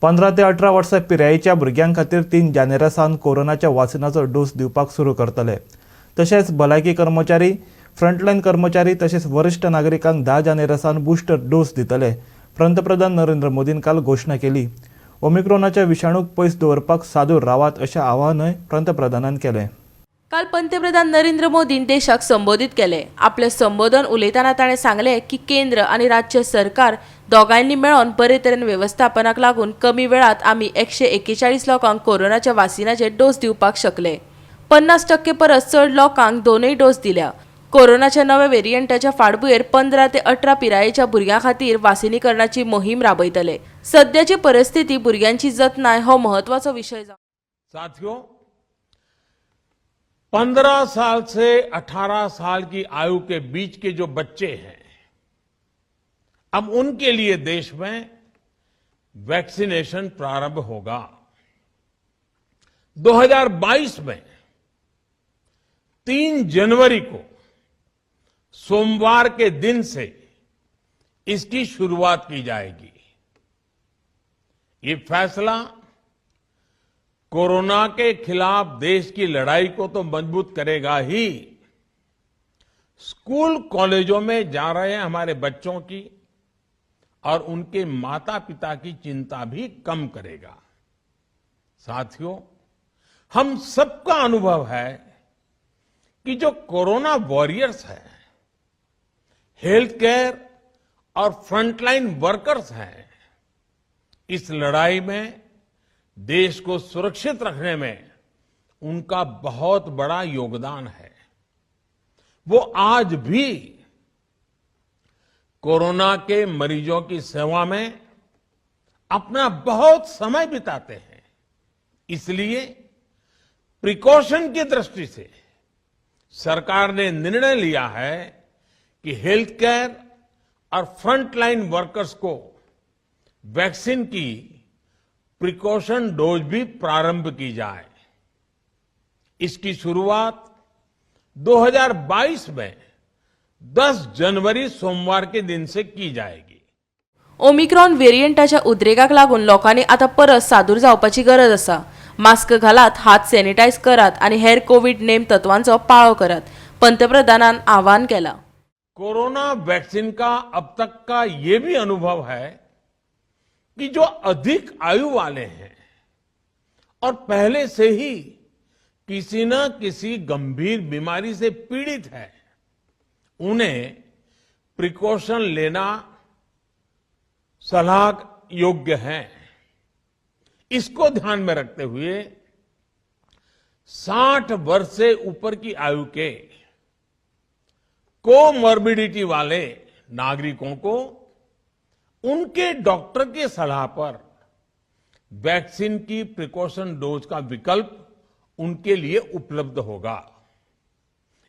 15 ते 18 वर्सां पिरायेच्या भुरग्यां खातीर 3 जानेरा सावन कोरोनाच्या वासिनाचो डोस दिवपाक सुरू करतले। तशेंच भलायकी कर्मचारी, फ्रंटलायन कर्मचारी तशेंच वरिष्ठ नागरिकांक 10 जानेरा सावन बुस्टर डोस दितले। पंतप्रधान नरेंद्र मोदीन काल घोषणा केली। ओमिक्रॉनाच्या विशाणूक पयस दवरपाक सादूर रावात अशें आवाहनय पंतप्रधानान केलें। काल पंतप्रधान नरेंद्र मोदीन देशाक संबोधित केले। आपले संबोधन उलयतना ताणें सांगले की केंद्र आणि राज्य सरकार दोगांनी मेळोन बरे तरेन व्यवस्थापनाक लागून कमी वेळात आमी 141 लोकांक कोरोनाच्या वासिनाचे डोस दिवपाक शकले। 50% परस चड लोकांक दोनूय डोस दिल्या। कोरोनाच्या नव्या व्हेरियंटाच्या फाटभुंयेर 15 ते 18 पिरायेच्या भुरग्यां खातीर वासिनीकरणाची मोहीम राबयतले। सद्याची परिस्थिती भुरग्यांची जतनाय हो महत्वाचो विशय साथियों, 15 साल से 18 साल की आयु के बीच के जो बच्चे हैं, अब उनके लिए देश में वैक्सीनेशन प्रारंभ होगा। 2022 में 3 जनवरी को सोमवार के दिन से इसकी शुरुआत की जाएगी। ये फैसला कोरोना के खिलाफ देश की लड़ाई को तो मजबूत करेगा ही, स्कूल कॉलेजों में जा रहे हमारे बच्चों की और उनके माता पिता की चिंता भी कम करेगा। साथियों, हम सबका अनुभव है कि जो कोरोना वॉरियर्स हैं, हेल्थ केयर और फ्रंटलाइन वर्कर्स हैं, इस लड़ाई में देश को सुरक्षित रखने में उनका बहुत बड़ा योगदान है। वो आज भी कोरोना के मरीजों की सेवा में अपना बहुत समय बिताते हैं। इसलिए प्रिकॉशन की दृष्टि से सरकार ने निर्णय लिया है कि हेल्थ केयर और फ्रंटलाइन वर्कर्स को वैक्सीन की प्रिकॉशन डोज भी प्रारंभ की जाए। इसकी शुरुआत 2022 में 10 जनवरी सोमवार के दिन से की जाएगी। ओमिक्रॉन व्हेरियंटाच्या उद्रेकाक लागून लोकांनी आता परस सादूर जावपाची गरज आसा। मास्क घालात, हात सॅनिटायज करात आणि हेर कोविड नेम तत्वांचो पाळो करात, पंतप्रधानान आवाहन केला। कोरोना वैक्सीन का अब तक का ये भी अनुभव है कि जो अधिक आयु वाले हैं और पहले से ही किसी न किसी गंभीर बीमारी से पीड़ित है, उन्हें प्रिकॉशन लेना सलाह योग्य है। इसको ध्यान में रखते हुए 60 वर्ष से ऊपर की आयु के कोमॉर्बिडिटी वाले नागरिकों को उनके डॉक्टर की सलाह पर वैक्सीन की प्रिकॉशन डोज का विकल्प उनके लिए उपलब्ध होगा।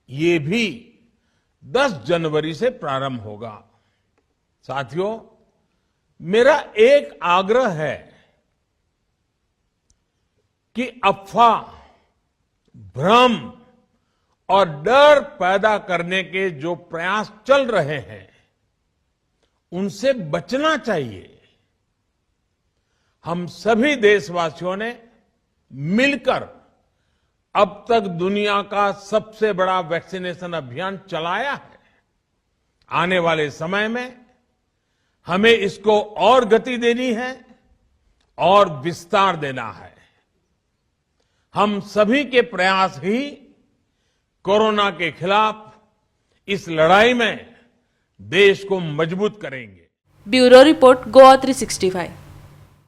ये भी 10 जनवरी से प्रारंभ होगा। साथियों, मेरा एक आग्रह है कि अफवाह, भ्रम और डर पैदा करने के जो प्रयास चल रहे हैं, उनसे बचना चाहिए। हम सभी देशवासियों ने मिलकर अब तक दुनिया का सबसे बड़ा वैक्सीनेशन अभियान चलाया है। आने वाले समय में हमें इसको और गति देनी है और विस्तार देना है। हम सभी के प्रयास ही कोरोना के खिलाफ इस लड़ाई में देश को मजबूत करेंगे। Bureau report, Goa 365।